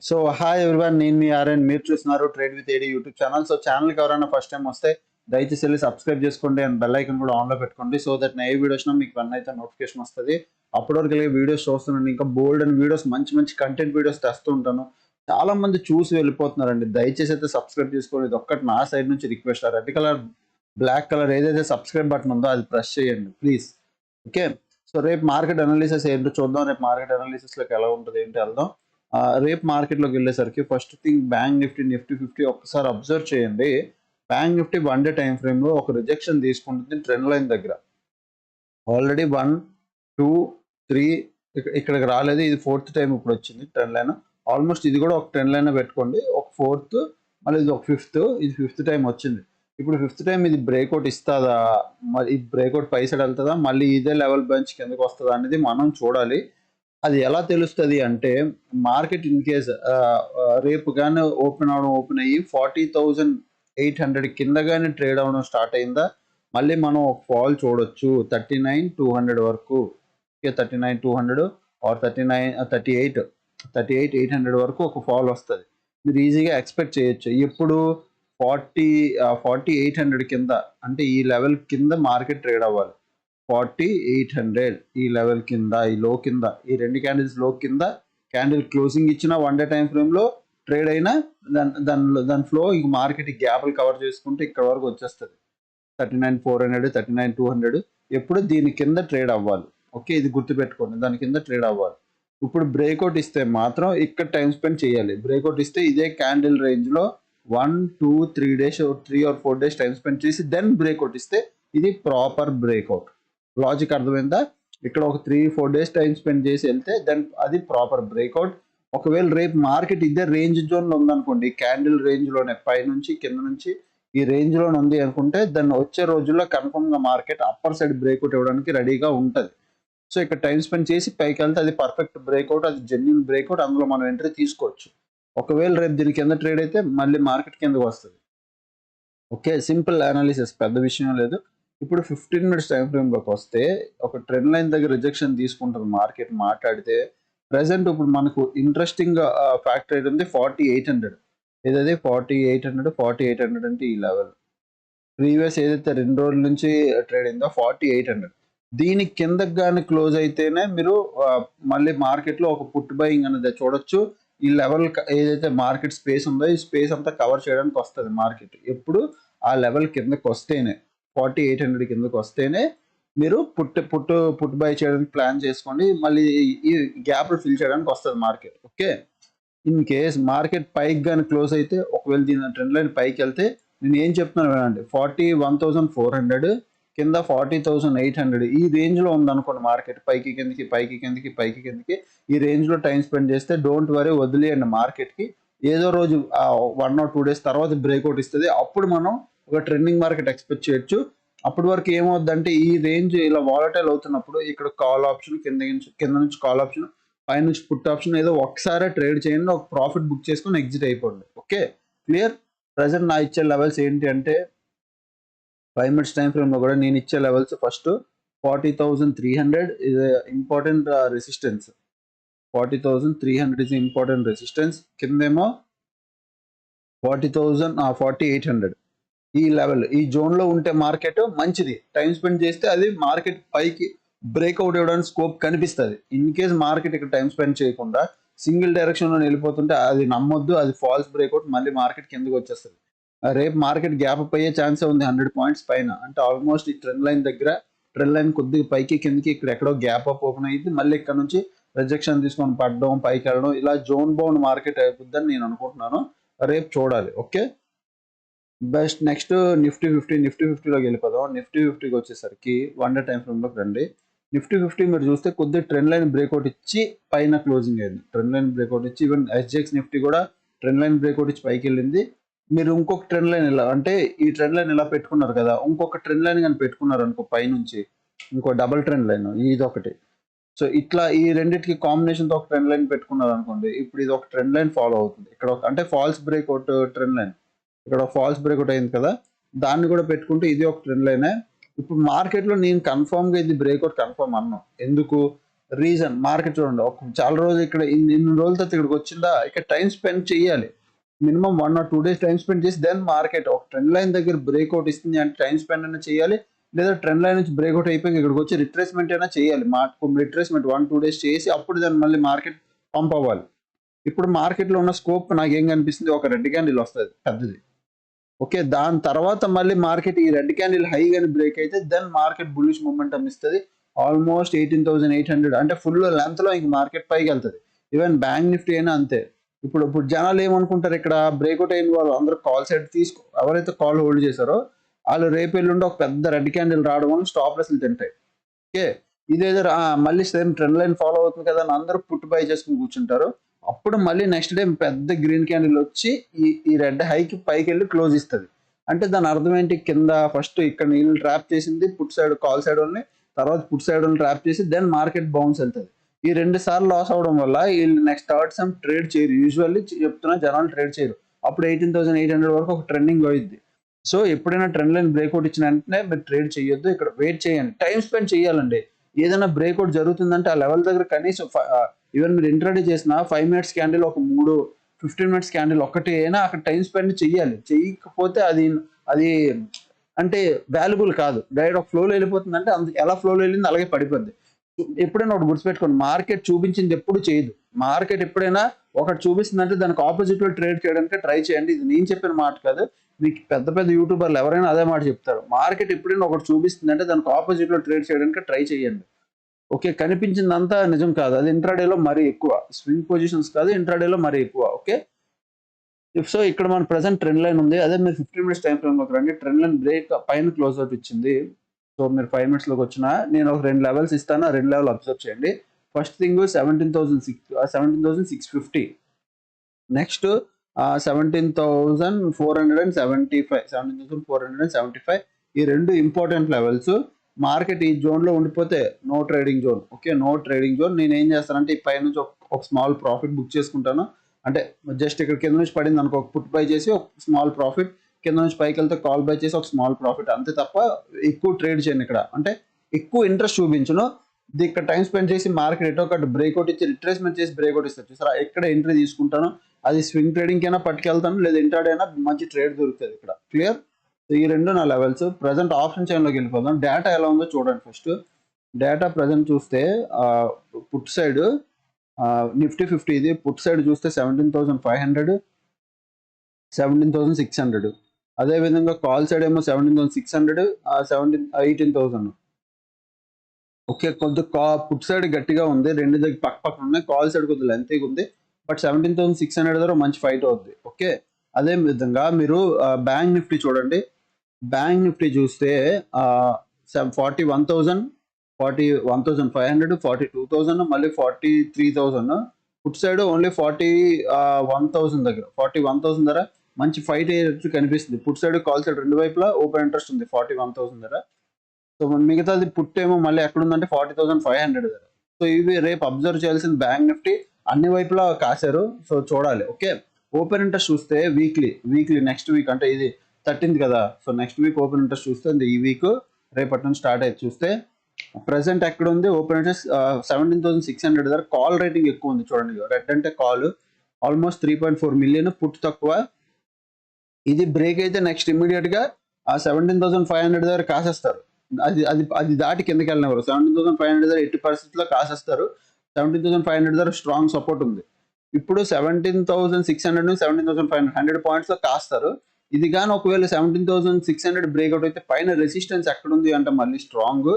So hi everyone, నేను మీ RN. మీరు చూస్తున్నారు trade with AD YouTube channel. So ఛానల్కి ఎవరైనా ఫస్ట్ టైం వస్తే దయచేసి వెళ్ళి సబ్స్క్రైబ్ చేసుకోండి అండ్ బెల్ ఐకన్ కూడా ఆన్లో పెట్టుకోండి. సో దట్ నా ఏ వీడియో వచ్చినా మీకు వన్ అయితే నోటిఫికేషన్ వస్తుంది. అప్పటి వరకు వెళ్ళి వీడియోస్ చూస్తున్నాను. ఇంకా బోల్డ్ అండ్ వీడియోస్, మంచి మంచి కంటెంట్ వీడియోస్ తెస్తూ ఉంటాను. చాలా మంది చూసి వెళ్ళిపోతున్నారండి. దయచేసి అయితే సబ్స్క్రైబ్ చేసుకోండి. ఇది ఒక్కటి నా సైడ్ నుంచి request. Red colour, black colour ఏదైతే సబ్స్క్రైబ్ బటన్ ఉందో అది ప్రెస్ చేయండి ప్లీజ్. ఓకే. సో రేపు మార్కెట్ అనాలిసిస్ ఏంటో చూద్దాం. రేపు మార్కెట్ అనాలిసిస్లోకి ఎలా ఉంటుంది ఏంటి వెళ్దాం. రేపు మార్కెట్లోకి వెళ్ళేసరికి ఫస్ట్ థింగ్ బ్యాంక్ నిఫ్టీ 50 ఒక్కసారి అబ్జర్వ్ చేయండి. బ్యాంక్ నిఫ్టీ 1 డే టైం ఫ్రేమ్లో ఒక రిజెక్షన్ తీసుకుంటుంది ట్రెండ్ లైన్ దగ్గర. ఆల్రెడీ 1, 2, 3 ఇక్కడికి రాలేదు. ఇది 4th టైం ఇప్పుడు వచ్చింది ట్రెండ్ లైన్. ఆల్మోస్ట్ ఇది కూడా ఒక ట్రెండ్ లైన్ పెట్టుకోండి. ఒక 4th, మళ్ళీ ఇది ఒక 5th, ఇది 5th టైం వచ్చింది. ఇప్పుడు 5th టైం ఇది బ్రేక్అవుట్ ఇస్తుందా, మరి ఈ బ్రేక్అవుట్ పై సైడ్ వెళ్తుందా, మళ్ళీ ఇదే లెవెల్ బెంచ్ కిందకి వస్తుందా అనేది మనం చూడాలి. అది ఎలా తెలుస్తుంది అంటే, మార్కెట్ ఇన్ కేస్ రేపు కానీ ఓపెన్ అయ్యి 40,800 కింద కానీ ట్రేడ్ అవ్వడం స్టార్ట్ అయిందా, మళ్ళీ మనం ఒక ఫాల్ చూడొచ్చు 39,200 వరకు. 39,200 ఆర్ 38,800 వరకు ఒక ఫాల్ వస్తుంది. మీరు ఈజీగా ఎక్స్పెక్ట్ చేయొచ్చు. ఇప్పుడు 4800 కింద, అంటే ఈ లెవెల్ కింద మార్కెట్ ట్రేడ్ అవ్వాలి. 4800 ఈ లెవెల్ కింద, ఈ లో కింద, ఈ రెండు క్యాండిల్స్ లో కింద క్యాండిల్ క్లోజింగ్ ఇచ్చిన 1 డే టైం ఫ్రేమ్ లో ట్రేడ్ అయినా దాని ఫ్లో ఇంక మార్కెట్ గ్యాప్లు కవర్ చేసుకుంటే ఇక్కడ వరకు వచ్చేస్తుంది. 39,400, 39,200 ఎప్పుడు దీని కింద ట్రేడ్ అవ్వాలి. ఓకే, ఇది గుర్తుపెట్టుకోండి, దాని కింద ట్రేడ్ అవ్వాలి. ఇప్పుడు బ్రేక్అవుట్ ఇస్తే మాత్రం ఇక్కడ టైం స్పెండ్ చేయాలి. బ్రేక్అవుట్ ఇస్తే ఇదే క్యాండిల్ రేంజ్ లో 1, 2, 3 days, 3 or 4 days time spend చేసి దెన్ బ్రేక్అవుట్ ఇస్తే ఇది ప్రాపర్ బ్రేక్అవుట్. లాజిక్ అర్థమైందా? ఇక్కడ ఒక 3-4 డేస్ టైం స్పెండ్ చేసి వెళ్తే దెన్ అది ప్రాపర్ బ్రేక్అవుట్. ఒకవేళ రేపు మార్కెట్ ఇదే రేంజ్ జోన్లో ఉందనుకోండి, క్యాండిల్ రేంజ్లోనే పై నుంచి కింద నుంచి ఈ రేంజ్లోనే ఉంది అనుకుంటే, దాన్ని వచ్చే రోజుల్లో కన్ఫర్మ్గా మార్కెట్ అప్పర్ సైడ్ బ్రేక్అవుట్ ఇవ్వడానికి రెడీగా ఉంటుంది. సో ఇక్కడ టైం స్పెండ్ చేసి పైకి వెళ్తే అది పర్ఫెక్ట్ బ్రేక్అవుట్, అది జెన్యున్ బ్రేక్అవుట్, అందులో మనం ఎంట్రీ తీసుకోవచ్చు. ఒకవేళ రేపు దీని కింద ట్రేడ్ అయితే మళ్ళీ మార్కెట్ కిందకు వస్తుంది. ఓకే, సింపుల్ అనాలిసిస్, పెద్ద విషయం లేదు. ఇప్పుడు 15 మినిట్స్ టైం ఫ్రేమ్లోకి వస్తే ఒక ట్రెండ్ లైన్ దగ్గర రిజెక్షన్ తీసుకుంటుంది మార్కెట్. మాట్లాడితే ప్రెసెంట్ ఇప్పుడు మనకు ఇంట్రెస్టింగ్ ఫ్యాక్టర్ ఏంటి ఉంది, 4800. ఏదైతే 4800 అంటే ఈ లెవెల్ ప్రీవియస్ ఏదైతే 2 రోజుల నుంచి ట్రేడ్ అయిందో 4800. దీని కిందకి కానీ క్లోజ్ అయితేనే మీరు మళ్ళీ మార్కెట్లో ఒక పుట్ బయింగ్ అనేది చూడొచ్చు. ఈ లెవెల్ ఏదైతే మార్కెట్ స్పేస్ ఉందో ఈ స్పేస్ అంతా కవర్ చేయడానికి వస్తుంది మార్కెట్. ఎప్పుడు ఆ లెవెల్ కిందకి వస్తేనే, 4800 కిందకి వస్తేనే మీరు పుట్ బై చేయడానికి ప్లాన్ చేసుకోండి. మళ్ళీ ఈ గ్యాప్లు ఫిల్ చేయడానికి వస్తుంది market. Okay, in case market పైకి కానీ క్లోజ్ అయితే, ఒకవేళ దీని ట్రెండ్ లైన్ పైకి వెళ్తే నేను ఏం చెప్తున్నాను వినండి, 41,400 కింద 40,800 ఈ రేంజ్లో ఉందనుకోండి మార్కెట్, పైకి కిందకి పైకి కిందకి పైకి కిందకి ఈ రేంజ్లో టైం స్పెండ్ చేస్తే డోంట్ వరీ, వదిలేయండి మార్కెట్కి. ఏదో రోజు 1 or 2 డేస్ తర్వాత బ్రేక్అవుట్ ఇస్తుంది. అప్పుడు మనం ఒక ట్రెండింగ్ మార్కెట్ ఎక్స్పెక్ట్ చేయొచ్చు. అప్పటి వరకు ఏమవుద్దంటే, ఈ రేంజ్ ఇలా వాలటైల్ అవుతున్నప్పుడు ఇక్కడ కాల్ ఆప్షన్, కింద నుంచి కాల్ ఆప్షన్, పైనుంచి పుట్ ఆప్షన్ ఏదో ఒకసారి ట్రేడ్ చేయండి, ఒక ప్రాఫిట్ బుక్ చేసుకొని ఎగ్జిట్ అయిపోండి. Okay, clear. ప్రజెంట్ నా ఇచ్చే లెవెల్స్ ఏంటి అంటే, 5 మినిట్స్ టైం ఫ్రేమ్లో కూడా నేను ఇచ్చే లెవెల్స్ ఫస్ట్ 40,300 ఇది important resistance. 40,300 is important resistance. కిందేమో 4800. ఈ లెవెల్, ఈ జోన్లో ఉంటే మార్కెట్ మంచిది, టైం స్పెండ్ చేస్తే అది మార్కెట్ పైకి బ్రేక్అవుట్ ఇవ్వడానికి స్కోప్ కనిపిస్తుంది. ఇన్ కేస్ మార్కెట్ ఇక్కడ టైం స్పెండ్ చేయకుండా సింగిల్ డైరెక్షన్లో వెళ్ళిపోతుంటే అది నమ్మొద్దు, అది ఫాల్స్ బ్రేక్అవుట్, మళ్ళీ మార్కెట్ కిందకి వచ్చేస్తుంది. రేపు మార్కెట్ గ్యాప్ అప్ అయ్యే ఛాన్సే ఉంది 100 పాయింట్స్ పైన. అంటే ఆల్మోస్ట్ ఈ ట్రెండ్ లైన్ దగ్గర, ట్రెండ్ లైన్ కొద్దిగా పైకి కిందకి ఇక్కడ ఎక్కడో గ్యాప్ అప్ ఓపెన్ అయ్యింది, మళ్ళీ ఇక్కడ నుంచి రిజెక్షన్ తీసుకొని పడడం, పైకి వెళ్ళడం, ఇలా జోన్ బౌండ్ మార్కెట్ అయిపోద్దని నేను అనుకుంటున్నాను. రేపు చూడాలి. Okay, best. నెక్స్ట్ నిఫ్టీ 50లోకి వెళ్ళిపోదాం. నిఫ్టీ 50కి వచ్చేసరికి 1 డే టైం ఫ్రేమ్లోకి రండి. నిఫ్టీ 50 మీరు చూస్తే కొద్దిగా ట్రెండ్ లైన్ బ్రేక్అవుట్ ఇచ్చి పైన క్లోజింగ్ అయింది. ట్రెండ్ లైన్ బ్రేక్అవుట్ ఇచ్చి, ఈవెన్ ఎస్జెక్స్ నిఫ్టీ కూడా ట్రెండ్ లైన్ బ్రేక్అవుట్ ఇచ్చి పైకి వెళ్ళింది. మీరు ఇంకొక ట్రెండ్ లైన్ ఇలా, అంటే ఈ ట్రెండ్ లైన్ ఇలా పెట్టుకున్నారు కదా, ఇంకొక ట్రెండ్ లైన్ కానీ పెట్టుకున్నారు అనుకో పైనుంచి, ఇంకో డబుల్ ట్రెండ్ లైన్, ఇది ఒకటి. సో ఇట్లా ఈ రెండింటికి కాంబినేషన్తో ఒక ట్రెండ్ లైన్ పెట్టుకున్నారు అనుకోండి, ఇప్పుడు ఇది ఒక ట్రెండ్ లైన్ ఫాలో అవుతుంది. ఇక్కడ అంటే ఫాల్స్ బ్రేక్అవుట్ ట్రెండ్ లైన్, ఇక్కడ ఫాల్స్ బ్రేక్అవుట్ అయింది కదా, దాన్ని కూడా పెట్టుకుంటే ఇది ఒక ట్రెండ్ లైనే. ఇప్పుడు మార్కెట్లో నేను కన్ఫర్మ్గా ఇది బ్రేక్అవుట్ కన్ఫర్మ్ అన్నాను. ఎందుకు? రీజన్ మార్కెట్ చూడండి చాలా రోజులు ఇక్కడ ఇన్ని రోజుల తర్వాత ఇక్కడికి వచ్చిందా, ఇక్కడ టైం స్పెండ్ చేయాలి. Minimum 1 or 2 days time spend చేసి దెన్ మార్కెట్ ఒక ట్రెండ్ లైన్ దగ్గర బ్రేక్అవుట్ ఇస్తుంది అంటే టైం స్పెండ్ అయినా చేయాలి. లేదా ట్రెండ్ లైన్ నుంచి బ్రేక్అవుట్ అయిపోయి ఇక్కడికి వచ్చి రిట్రేస్మెంట్ అయినా చేయాలి. రిట్రేస్మెంట్ 1-2 days చేసి అప్పుడు దాన్ని మళ్ళీ మార్కెట్ పంప్ అవ్వాలి. ఇప్పుడు మార్కెట్లో ఉన్న స్కోప్ నాకేం కనిపిస్తుంది, ఒక రెడ్ క్యాండిల్ వస్తుంది పెద్దది. ఓకే, దాని తర్వాత మళ్ళీ మార్కెట్ ఈ రెడ్ క్యాండిల్ హై గాని బ్రేక్ అయితే దెన్ మార్కెట్ బుల్లిష్ మూమెంటం ఇస్తుంది. ఆల్మోస్ట్ 18,800 అంటే ఫుల్ లెంత్ లో ఇంక మార్కెట్ పైకి వెళ్తుంది. ఈవెన్ బ్యాంక్ నిఫ్టీ అయినా అంతే. ఇప్పుడు జనాలు ఏమనుకుంటారు, ఇక్కడ బ్రేక్అవుట్ అయిన వాళ్ళు అందరూ కాల్ సైడ్ ఎవరైతే కాల్ హోల్డ్ చేశారో వాళ్ళు రేపు ఎల్లుండి ఒక పెద్ద రెడ్ క్యాండిల్ రావడం వల్ల స్టాప్ లెస్లు తింటాయి. ఓకే, ఇదేదో మళ్ళీ సేమ్ ట్రెండ్ లైన్ ఫాలో అవుతుంది కదా అని అందరూ పుట్ బై చేసుకుని కూర్చుంటారు. అప్పుడు మళ్ళీ నెక్స్ట్ డే పెద్ద గ్రీన్ క్యాండిల్ వచ్చి ఈ రెడ్ హైకి పైకి వెళ్ళి క్లోజ్ ఇస్తుంది. అంటే దాని అర్థం ఏంటి, కింద ఫస్ట్ ఇక్కడ నీళ్ళు ట్రాప్ చేసింది పుట్ సైడ్ కాల్ సైడ్ వాళ్ళని, తర్వాత పుట్ సైడ్ వాళ్ళని ట్రాప్ చేసి దెన్ మార్కెట్ బౌన్స్ వెళ్తుంది. ఈ 2 సార్లు లాస్ అవడం వల్ల వీళ్ళు నెక్స్ట్ థర్డ్ సమ్ ట్రేడ్ చేయరు. యూజువల్లీ చెప్తున్నా జనాలు ట్రేడ్ చేయరు. అప్పుడు 18,800 వరకు ఒక ట్రెండింగ్ అయింది. సో ఎప్పుడైనా ట్రెండ్ లైన్ బ్రేక్అవుట్ ఇచ్చిన వెంటనే మీరు ట్రేడ్ చేయొద్దు, ఇక్కడ వెయిట్ చేయండి, టైం స్పెండ్ చేయాలండి. ఏదైనా బ్రేక్అవుట్ జరుగుతుందంటే ఆ లెవెల్ దగ్గర కనీసం ఈవెన్ మీరు ఇంట్రాడే చేసిన 5 minutes క్యాండిల్ ఒక 15 minutes క్యాండిల్ ఒక్కటి అయినా అక్కడ టైం స్పెండ్ చేయాలి. చేయకపోతే అది అంటే వాల్యుబుల్ కాదు. డైరెక్ట్ ఒక ఫ్లోలో వెళ్ళిపోతుంది అంటే ఎలా ఫ్లోలో వెళ్ళింది అలాగే పడిపోద్ది. ఎప్పుడైనా ఒకటి గుర్తుపెట్టుకోండి, మార్కెట్ చూపించింది ఎప్పుడు చేయదు. మార్కెట్ ఎప్పుడైనా ఒకటి చూపిస్తుందంటే దానికి ఆపోజిట్ లో ట్రేడ్ చేయడానికి ట్రై చేయండి. ఇది నేను చెప్పిన మాట కాదు, మీకు పెద్ద పెద్ద యూట్యూబర్లు ఎవరైనా అదే మాట చెప్తారు. మార్కెట్ ఎప్పుడైనా ఒకటి చూపిస్తుందంటే దానికి ఆపోజిట్ లో ట్రేడ్ చేయడానికి ట్రై చేయండి. ఓకే, కనిపించిందంతా నిజం కాదు. అది ఇంట్రాడేలో మరీ ఎక్కువ, స్వింగ్ పొజిషన్స్ కాదు, ఇంట్రాడేలో మరీ ఎక్కువ. ఓకే, సో ఇక్కడ మన ప్రెసెంట్ ట్రెండ్ లైన్ ఉంది. అదే మీరు 15 minutes టైం ఫ్రేమ్ లోకి రండి. ట్రెండ్ లైన్ బ్రేక్ పైన క్లోజ్ అవుట్ ఇచ్చింది. సో మీరు 5 minutes లోకి వచ్చిన నేను ఒక 2 levels ఇస్తాను. ఆ 2 level అబ్జర్వ్ చేయండి. ఫస్ట్ థింగ్ 17,650, నెక్స్ట్ 17,475 ఈ 2 ఇంపార్టెంట్ లెవెల్స్. మార్కెట్ ఈ జోన్ లో ఉండిపోతే no trading zone. Okay, no trading zone. నేను ఏం చేస్తానంటే ఈ పై నుంచి ఒక స్మాల్ ప్రాఫిట్ బుక్ చేసుకుంటాను. అంటే జస్ట్ ఇక్కడ కింద నుంచి పడింది అనుకో, ఒక పుట్ బై చేసి ఒక స్మాల్ ప్రాఫిట్, కింద నుంచి పైకి వెళ్తే కాల్ బై చేసి ఒక స్మాల్ ప్రాఫిట్, అంతే తప్ప ఎక్కువ ట్రేడ్ చేయను ఇక్కడ. అంటే ఎక్కువ ఇంట్రెస్ట్ చూపించను. ఇక్కడ టైం స్పెండ్ చేసి మార్కెట్ ఎటో ఒకటి బ్రేక్అవుట్ ఇచ్చి రిట్రేస్మెంట్ చేసి బ్రేక్అవుట్ ఇస్తారు చూసారా, ఎక్కడ ఎంట్రీ తీసుకుంటాను. అది స్వింగ్ ట్రేడింగ్ అయినా పట్టుకెళ్తాను, లేదా ఇంట్రాడే అయినా మంచి ట్రేడ్ దొరుకుతుంది ఇక్కడ. క్లియర్? ఈ 2 నా లెవెల్స్. ప్రజెంట్ ఆప్షన్ చైన్లోకి వెళ్ళిపోదాం. డేటా ఎలా ఉందో చూడండి. ఫస్ట్ డేటా ప్రజెంట్ చూస్తే పుట్ సైడ్ నిఫ్టీ 50 ఇది పుట్ సైడ్ చూస్తే 17,500, 17,600. అదేవిధంగా కాల్ సైడ్ ఏమో 17,600, 18,000. ఓకే, కొద్దిగా పుట్ సైడ్ గట్టిగా ఉంది, రెండు దగ్గర పక్క పక్కన ఉన్నాయి. కాల్ సైడ్ కొద్దిగా లెంతీగా ఉంది, బట్ 17,600 దగ్గర మంచి ఫైట్ అవుద్ది. ఓకే, అదే విధంగా మీరు బ్యాంక్ నిఫ్టీ చూడండి. బ్యాంక్ నిఫ్టీ చూస్తే 41,000, 41,500, 42,000, మళ్ళీ 43,000. పుట్ సైడ్ ఓన్లీ 41,000 దగ్గర, 41,000 దగ్గర మంచి ఫైట్ అయ్యేటట్టు కనిపిస్తుంది. పుట్ సైడ్ కాల్ సైడ్ రెండు వైపులా ఓపెన్ ఇంట్రెస్ట్ ఉంది 41,000 దగ్గర. సో మిగతాది పుట్ ఏమో మళ్ళీ ఎక్కడుందంటే 40,500 దగ్గర. సో ఇవి రేపు అబ్జర్వ్ చేయాల్సిన బ్యాంక్ నిఫ్టీ అన్ని వైపులా కాశారు. సో చూడాలి. ఓకే, ఓపెన్ ఇంట్రెస్ట్ చూస్తే వీక్లీ నెక్స్ట్ వీక్ అంటే ఇది 13th కదా. So next week open interest చూస్తే ఈ వీక్ రేపటి నుంచి స్టార్ట్ అయితే చూస్తే ప్రెసెంట్ ఎక్కడ ఉంది ఓపెన్ ఇంట్రెస్ట్ 17,600 దగ్గర. కాల్ రేటింగ్ ఎక్కువ ఉంది చూడండి. రెడ్ అంటే కాల్ ఆల్మోస్ట్ 3.4 million, పుట్ తక్కువ. ఇది బ్రేక్ అయితే నెక్స్ట్ ఇమీడియట్ గా 17,500 దగ్గర కాసేస్తారు. అది దాటి కిందకి వెళ్ళినవారు 17,500 దగ్గర ఎట్టి పరిస్థితుల్లో కాసేస్తారు. 17,500 దగ్గర స్ట్రాంగ్ సపోర్ట్ ఉంది. ఇప్పుడు 17,600 నుంచి 17,500 100 points లో కాస్తారు. ఇది కానీ ఒకవేళ 17,600 బ్రేక్అవుట్ అయితే పైన రెసిస్టెన్స్ ఎక్కడ ఉంది అంటే మళ్ళీ స్ట్రాంగ్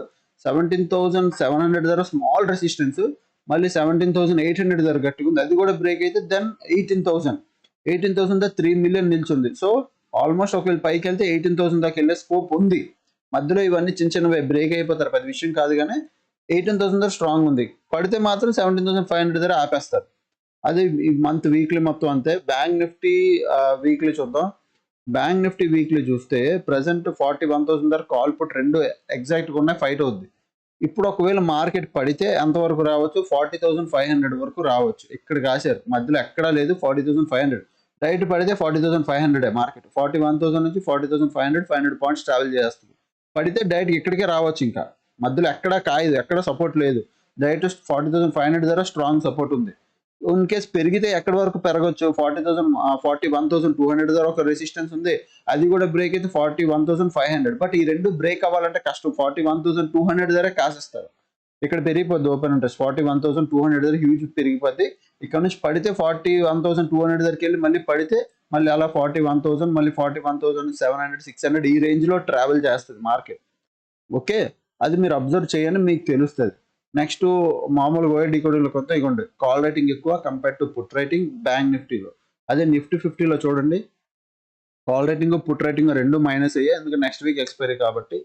17,700 దగ్గర స్మాల్ రెసిస్టెన్స్, మళ్ళీ 17,800 దగ్గర గట్టిగా ఉంది. అది కూడా బ్రేక్ అయితే దెన్ 18,000 దగ్గర 3 million నిల్చుంది. సో ఆల్మోస్ట్ ఒకవేళ పైకి వెళ్తే 18,000 దాకా వెళ్ళే స్కోప్ ఉంది. మధ్యలో ఇవన్నీ చిన్న చిన్నవే బ్రేక్ అయిపోతారు, పెద్ద విషయం కాదు. కానీ 18,000 దగ్గర స్ట్రాంగ్ ఉంది. పడితే మాత్రం 17,500 దగ్గర ఆపేస్తారు. అది ఈ మంత్ వీక్లీ మొత్తం అంతే. బ్యాంక్ నిఫ్టీ వీక్లీ చూద్దాం. బ్యాంక్ నిఫ్టీ వీక్లీ చూస్తే ప్రెసెంట్ 41,000 దగ్గర కాల్ పుట్ రెండు ఎగ్జాక్ట్గా ఉన్నాయి, ఫైట్ అవుద్ది. ఇప్పుడు ఒకవేళ మార్కెట్ పడితే ఎంతవరకు రావచ్చు, 40,500 వరకు రావచ్చు. ఇక్కడ కాశారు, మధ్యలో ఎక్కడా లేదు. 40,500 డైరెక్ట్ పడితే 40,500 మార్కెట్. 41,000 నుంచి 40,500 500 points ట్రావెల్ చేస్తుంది. పడితే డైరెక్ట్ ఇక్కడికే రావచ్చు. ఇంకా మధ్యలో ఎక్కడా కాయదు, ఎక్కడ సపోర్ట్ లేదు. డైరెక్ట్ 40,500 దగ్గర స్ట్రాంగ్ సపోర్ట్ ఉంది. ఇన్ కేస్ పెరిగితే ఎక్కడి వరకు పెరగొచ్చు? 41,200 దగ్గర ఒక రెసిస్టెన్స్ ఉంది. అది కూడా బ్రేక్ అయితే 41,500. బట్ ఈ 2 బ్రేక్ అవ్వాలంటే కష్టం. 41,200 దగ్గర కాసేస్తారు. ఇక్కడ పెరిగిపోద్ది ఓపెన్ ఇంట్రెస్ట్. 41,200 దగ్గర హ్యూజ్ పెరిగిపోద్ది. ఇక్కడ నుంచి పడితే 41,200 దగ్గరికెళ్ళి మళ్ళీ పడితే మళ్ళీ అలా 41,000 మళ్ళీ 41,700, 600 ఈ రేంజ్‌లో ట్రావెల్ చేస్తది మార్కెట్. ఓకే. అది మీరు అబ్జర్వ్ చేయండి, మీకు తెలుస్తది. నెక్స్ట్ మామూలుగా ఓఐడి కోడ్‌లో కొత్త ఇగోండి. కాల్ రేటింగ్ ఎక్కువ compare to put rating bank నిఫ్టీలో. అదే నిఫ్టీ 50లో చూడండి. Call rating, put rating 2 minus అయ్యాయి. ఎందుకంటే నెక్స్ట్ వీక్ ఎక్స్‌పైరీ కాబట్టి.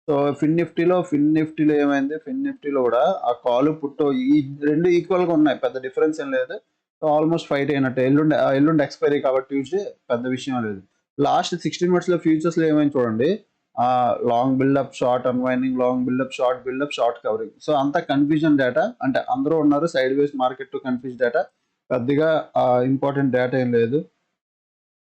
సో ఫిన్ నిఫ్టీలో ఏమైంది? ఫిన్ నిఫ్టీలో కూడా ఆ కాల్, పుట్ ఈ 2 ఈక్వల్‌గా ఉన్నాయి. పెద్ద డిఫరెన్స్ ఏం లేదు. సో ఆల్మోస్ట్ ఫైట్ అయినట్టే. ఎల్లుండి ఎక్స్‌పైరీ కాబట్టి ట్యూస్‌డే పెద్ద విషయం లేదు. లాస్ట్ 16 మినిట్స్‌లో ఫ్యూచర్స్‌లో ఏమైంది చూడండి. Long buildup, short unwinding, long buildup, short covering. So అంతా కన్ఫ్యూజన్ డేటా. అంటే అందరూ ఉన్నారు side market to confuse data. పెద్దగా ఇంపార్టెంట్ డేటా ఏం లేదు.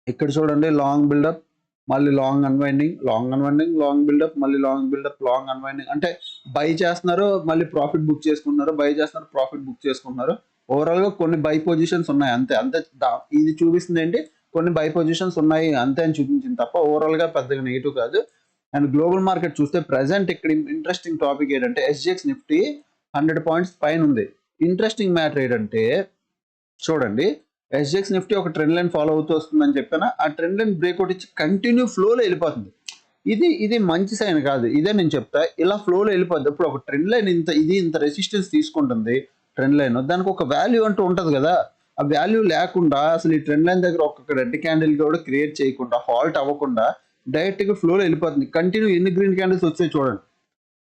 ఇక్కడ చూడండి లాంగ్ బిల్డప్, మళ్ళీ లాంగ్ అన్వైండింగ్, లాంగ్ బిల్డప్, మళ్ళీ లాంగ్ బిల్డప్, లాంగ్ అన్వైండింగ్. అంటే బై చేస్తున్నారు, మళ్ళీ ప్రాఫిట్ బుక్ చేసుకుంటున్నారు, బై చేస్తున్నారు, ప్రాఫిట్ బుక్ చేసుకుంటున్నారు. ఓవరాల్ గా కొన్ని బై పొజిషన్స్ ఉన్నాయి అంతే. ఇది చూపిస్తుంది ఏంటి? కొన్ని బై పొజిషన్స్ ఉన్నాయి అంతే అని చూపించింది తప్ప ఓవరాల్ గా పెద్దగా నెగిటివ్ కాదు. అండ్ గ్లోబల్ మార్కెట్ చూస్తే ప్రెసెంట్ ఇక్కడ ఇంట్రెస్టింగ్ టాపిక్ ఏంటంటే SGX నిఫ్టీ 100 పాయింట్స్ పైన ఉంది. ఇంట్రెస్టింగ్ మ్యాటర్ ఏంటంటే చూడండి, SGX నిఫ్టీ ఒక ట్రెండ్ లైన్ ఫాలో అవుతూ వస్తుందని చెప్పాను. ఆ ట్రెండ్ లైన్ బ్రేక్అవుట్ ఇచ్చి కంటిన్యూ ఫ్లోలో వెళ్ళిపోతుంది. ఇది మంచి సైన్ కాదు. ఇదే నేను చెప్తా. ఇలా ఫ్లోలో వెళ్ళిపోద్ది. ఇప్పుడు ఒక ట్రెండ్ లైన్ ఇంత రెసిస్టెన్స్ తీసుకుంటుంది. ట్రెండ్ లైన్ దానికి ఒక వాల్యూ అంటూ ఉంటుంది కదా. ఆ వాల్యూ లేకుండా అసలు ఈ ట్రెండ్ లైన్ దగ్గర ఒక్కొక్క రెడ్ క్యాండిల్ కూడా క్రియేట్ చేయకుండా, హాల్ట్ అవ్వకుండా డైరెక్ట్ గా ఫ్లోలో వెళ్ళిపోతుంది. కంటిన్యూ ఎన్ని గ్రీన్ క్యాండిల్స్ వచ్చాయి చూడండి.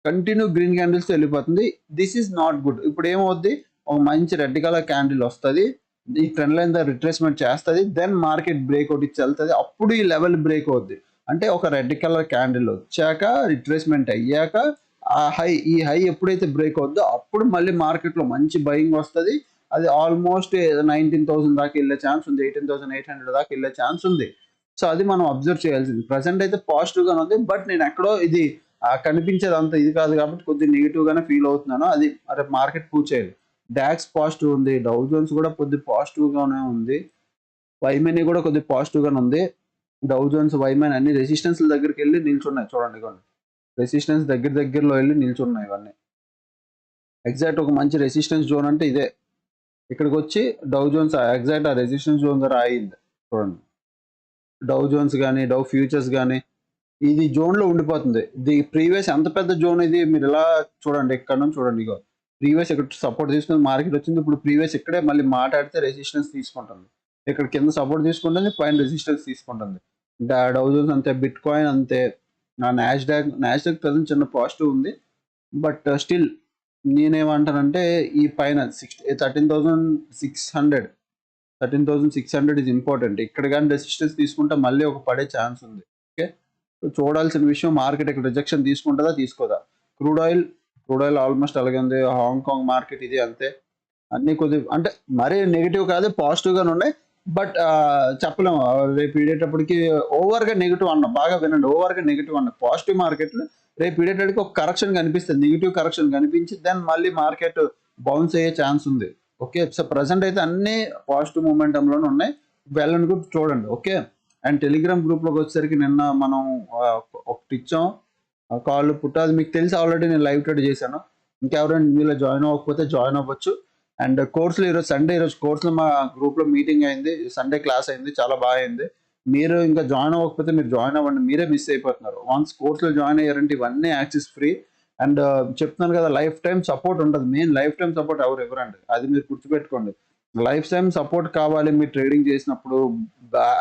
కంటిన్యూ గ్రీన్ క్యాండిల్స్ వెళ్ళిపోతుంది. This is not good. ఇప్పుడు ఏమవుద్ది? ఒక మంచి రెడ్ కలర్ క్యాండిల్ వస్తుంది. ఈ ట్రెండ్ లైన్ దగ్గర రిట్రేస్మెంట్ చేస్తుంది. దెన్ మార్కెట్ బ్రేక్అవుట్ ఇచ్చి వెళ్తుంది. అప్పుడు ఈ లెవెల్ బ్రేక్ అవుద్ది. అంటే ఒక రెడ్ కలర్ క్యాండిల్ వచ్చాక, రిట్రేస్మెంట్ అయ్యాక ఈ హై ఎప్పుడైతే బ్రేక్ అవుద్దో అప్పుడు మళ్ళీ మార్కెట్లో మంచి బయింగ్ వస్తుంది. అది ఆల్మోస్ట్ 19,000 దాకా వెళ్ళే ఛాన్స్ ఉంది. 18,800 దాకా వెళ్ళే ఛాన్స్ ఉంది. సో అది మనం అబ్జర్వ్ చేయాల్సింది. ప్రజెంట్ అయితే పాజిటివ్ గానే ఉంది. బట్ నేను ఎక్కడో ఇది కనిపించేది అంత ఇది కాదు కాబట్టి కొద్దిగా నెగిటివ్ గానే ఫీల్ అవుతున్నాను. అది రేపు మార్కెట్ ప్రూవ్ చేయాలి. డాక్స్ పాజిటివ్ ఉంది. డౌ జోన్స్ కూడా కొద్దిగా పాజిటివ్ గానే ఉంది. వైమెనీ కూడా కొద్దిగా పాజిటివ్ గానే ఉంది. డౌ జోన్స్, వైమెన్ అన్ని రెసిస్టెన్స్ దగ్గరికి వెళ్ళి నిల్చున్నాయి. చూడండి రెసిస్టెన్స్ దగ్గరలో వెళ్ళి నిల్చున్నాయి ఇవన్నీ. ఎగ్జాక్ట్ ఒక మంచి రెసిస్టెన్స్ జోన్ అంటే ఇదే. ఇక్కడికి వచ్చి డౌ జోన్స్ ఎగ్జాక్ట్ ఆ రెసిస్టెన్స్ జోన్ దగ్గర ఆగింది. చూడండి డౌ జోన్స్ కానీ, డౌ ఫ్యూచర్స్ కానీ ఇది జోన్లో ఉండిపోతుంది. ఇది ప్రీవియస్ ఎంత పెద్ద జోన్ ఇది మీరు ఇలా చూడండి. ఇక్కడ నుంచి చూడండి. ఇగో ప్రీవియస్ ఇక్కడ సపోర్ట్ తీసుకుని మార్కెట్ వచ్చింది. ఇప్పుడు ప్రీవియస్ ఇక్కడే మళ్ళీ మాట్లాడితే రెసిస్టెన్స్ తీసుకుంటుంది. ఇక్కడ కింద సపోర్ట్ తీసుకుంటుంది, పైన రెసిస్టెన్స్ తీసుకుంటుంది. డౌ జోన్స్ అంతే, బిట్ కాయిన్ అంతే. నాస్డాక్ ప్రజెంట్ చిన్న పాజిటివ్ ఉంది. బట్ స్టిల్ నేనేమంటానంటే ఈ పైన 13,600 ఇస్ ఇంపార్టెంట్. ఇక్కడ కానీ రెసిస్టెన్స్ తీసుకుంటే మళ్ళీ ఒక పడే ఛాన్స్ ఉంది. ఓకే, చూడాల్సిన విషయం మార్కెట్ ఇక్కడ రిజెక్షన్ తీసుకుంటుందా తీసుకోదా. క్రూడ్ ఆయిల్ ఆల్మోస్ట్ అలాగే ఉంది. హాంకాంగ్ మార్కెట్ ఇది అంతే. అన్ని కొద్దిగా అంటే మరీ నెగిటివ్ కాదు, పాజిటివ్ గానే ఉన్నాయి. బట్ చెప్పలేము రేపు ఇడేటప్పటికి ఓవర్గా నెగిటివ్ అన్నాం. బాగా వినండి, ఓవర్గా నెగిటివ్ అన్నాం. పాజిటివ్ మార్కెట్లు రేపు ఇడేటప్పటికి ఒక కరెక్షన్ కనిపిస్తుంది, నెగిటివ్ కరెక్షన్ కనిపించి దెన్ మళ్ళీ మార్కెట్ బౌన్స్ అయ్యే ఛాన్స్ ఉంది. ఓకే, సో ప్రజెంట్ అయితే అన్ని పాజిటివ్ మూమెంటంలోనే ఉన్నాయి. వెళ్ళని కూడా చూడండి. ఓకే, అండ్ టెలిగ్రామ్ గ్రూప్లోకి వచ్చేసరికి నిన్న మనం ఒకటి ఇచ్చాం కాల్ పుట్ట. అది మీకు తెలిసి ఆల్రెడీ నేను లైవ్ ట్రేడ్ చేశాను. ఇంకెవరైనా మీలో జాయిన్ అవ్వకపోతే జాయిన్ అవ్వచ్చు. అండ్ కోర్సులో ఈరోజు కోర్సులో మా గ్రూప్లో మీటింగ్ అయింది. సండే క్లాస్ అయింది, చాలా బాగా అయింది. మీరు ఇంకా జాయిన్ అవ్వకపోతే మీరు జాయిన్ అవ్వండి, మీరే మిస్ అయిపోతున్నారు. వన్స్ కోర్సులో జాయిన్ అయ్యారంటే ఇవన్నీ యాక్సెస్ ఫ్రీ. అండ్ చెప్తున్నాను కదా, లైఫ్ టైం సపోర్ట్ ఉంటుంది. మెయిన్ లైఫ్ టైం సపోర్ట్ ఎవరు ఇవ్వరండి, అది మీరు గుర్తుపెట్టుకోండి. లైఫ్ టైం సపోర్ట్ కావాలి మీరు ట్రేడింగ్ చేసినప్పుడు.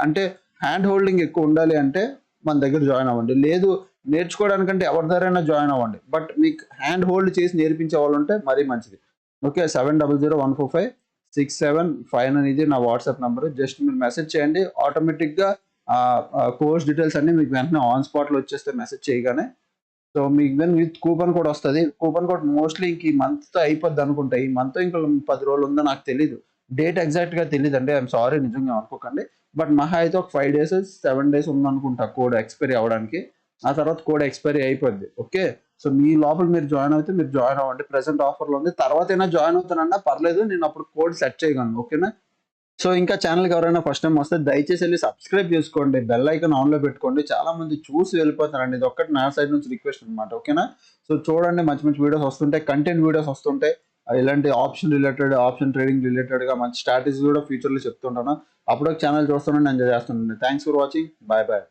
అంటే హ్యాండ్ హోల్డింగ్ ఎక్కువ ఉండాలి అంటే మన దగ్గర జాయిన్ అవ్వండి. లేదు నేర్చుకోవడానికంటే ఎవరి దగ్గరైనా జాయిన్ అవ్వండి. బట్ మీకు హ్యాండ్ హోల్డ్ చేసి నేర్పించే వాళ్ళు ఉంటే మరీ మంచిది. ఓకే, 7001456759 ఇది నా వాట్సాప్ నెంబర్. జస్ట్ మీరు మెసేజ్ చేయండి, ఆటోమేటిక్గా కోర్స్ డీటెయిల్స్ అన్ని మీకు వెంటనే ఆన్ స్పాట్లో వచ్చేస్తే మెసేజ్ చేయగానే. సో మీకు దెన్ విత్ కూపన్ కోడ్ వస్తుంది. కూపన్ కోడ్ మోస్ట్లీ ఇంక ఈ మంత్తో అయిపోద్ది అనుకుంటా. ఈ మంత్ ఇంకా 10 రోజులు ఉందో నాకు తెలీదు. డేట్ ఎగ్జాక్ట్గా తెలియదు అండి, ఐఎమ్ సారీ, నిజంగా అనుకోకండి. బట్ మహా అయితే ఒక 5 days 7 days ఉందనుకుంటా కోడ్ ఎక్స్పైరీ అవ్వడానికి. ఆ తర్వాత కోడ్ ఎక్స్పైరీ అయిపోద్ది. ఓకే, సో మీ లోపల మీరు జాయిన్ అయితే మీరు జాయిన్ అవ్వండి. ప్రెసెంట్ ఆఫర్లో ఉంది. తర్వాత అయినా జాయిన్ అవుతానన్నా పర్లేదు, నేను అప్పుడు కోడ్ సెట్ చేయగలను. ఓకేనా? సో ఇంకా ఛానల్కి ఎవరైనా ఫస్ట్ టైం వస్తే దయచేసి వెళ్ళి సబ్స్క్రైబ్ చేసుకోండి, బెల్ ఐకాన్ ఆన్లో పెట్టుకోండి. చాలా మంది చూసి వెళ్ళిపోతారండి, ఇది ఒక్కటి నా సైడ్ నుంచి రిక్వెస్ట్ అనమాట. ఓకేనా? సో చూడండి, మంచి మంచి వీడియోస్ వస్తుంటాయి, కంటెంట్ వీడియోస్ వస్తుంటాయి. ఇలాంటి ఆప్షన్ రిలేటెడ్, ఆప్షన్ ట్రేడింగ్ రిలేటెడ్గా మంచి స్ట్రాటజీ కూడా ఫ్యూచర్లో చెప్తుంటాను. అప్పుడు ఛానల్ చూస్తానండి, ఎంజాయ్ చేస్తానండి. Thanks for watching. Bye bye.